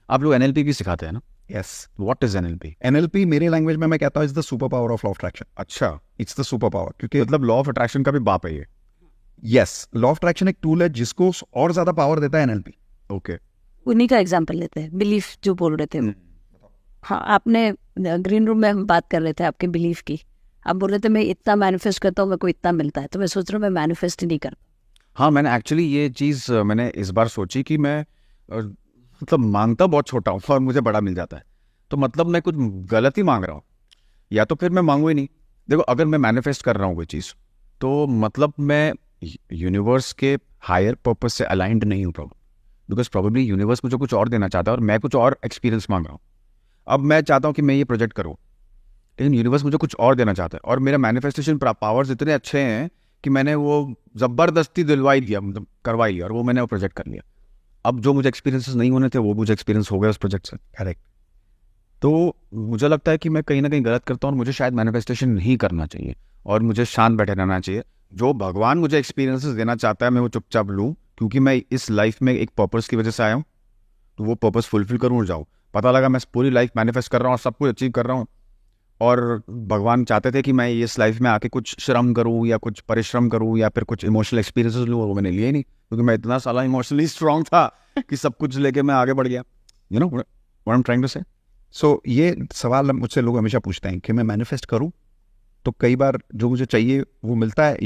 आप लोग एनएलपी भी सिखाते हैं ना? Yes, what is NLP? NLP मेरे लैंग्वेज में मैं कहता हूँ is the super power of law of attraction. अच्छा, इट्स द सुपर पावर, क्योंकि मतलब लॉ ऑफ अट्रैक्शन का भी बाप है ये? यस, लॉ ऑफ अट्रैक्शन एक टूल है जिसको और ज्यादा पावर देता है एनएलपी. ओके. उन्हीं का एग्जाम्पल लेते हैं, बिलीफ जो बोल रहे थे वो। हाँ, आपने ग्रीन रूम में हम बात कर रहे थे आपके बिलीफ की, आप बोल रहे थे मैं इतना मैनिफेस्ट करता हूँ, मेरे को इतना मिलता है, तो मैं सोच रहा हूँ मैं मैनिफेस्ट ही नहीं करता। हाँ, मैंने एक्चुअली ये चीज़ मैंने इस बार सोची कि मैं मतलब मांगता बहुत छोटा हूँ और मुझे बड़ा मिल जाता है, तो मतलब मैं कुछ गलत ही मांग रहा हूँ, या तो फिर मैं मांगू ही नहीं. देखो, अगर मैं मैनिफेस्ट कर रहा हूँ कोई चीज़, तो मतलब मैं यूनिवर्स के हायर पर्पस से अलाइंड नहीं हूँ प्रॉब्लम, बिकॉज प्रॉब्लली यूनिवर्स मुझे कुछ और देना चाहता है और मैं कुछ और एक्सपीरियंस मांग रहा हूँ. अब मैं चाहता हूँ कि मैं ये प्रोजेक्ट करूँ, लेकिन यूनिवर्स मुझे कुछ और देना चाहता है, और मेरा मैनिफेस्टेशन पावर्स इतने अच्छे हैं कि मैंने वो ज़बरदस्ती दिलवाई दिया, मतलब करवाई लिया, और वो मैंने वो प्रोजेक्ट कर लिया. अब जो मुझे एक्सपीरियंसेस नहीं होने थे वो मुझे एक्सपीरियंस हो गया उस प्रोजेक्ट से. करेक्ट. तो मुझे लगता है कि मैं कहीं ना कहीं गलत करता हूँ, और मुझे शायद मैनिफेस्टेशन नहीं करना चाहिए और मुझे शांत बैठे रहना चाहिए. जो भगवान मुझे एक्सपीरियंसेस देना चाहता है मैं वो चुपचाप लूँ, क्योंकि मैं इस लाइफ में एक पर्पस की वजह से आया हूँ, तो वो पर्पस फुलफिल करूँ और जाऊँ. पता लगा मैं पूरी लाइफ मैनिफेस्ट कर रहा हूँ और सब कुछ अचीव कर रहा हूँ, और भगवान चाहते थे कि मैं इस लाइफ में आके कुछ श्रम करूँ या कुछ परिश्रम करूँ या फिर कुछ इमोशनल एक्सपीरियंसेस लूँ, और वो मैंने लिए ही नहीं, क्योंकि मैं इतना साला इमोशनली स्ट्रांग था कि सब कुछ लेके मैं आगे बढ़ गया. You know what I am trying to say? So ये सवाल मुझसे लोग हमेशा पूछते हैं कि मैं मैनिफेस्ट करूं तो कई बार जो मुझे चाहिए वो मिलता है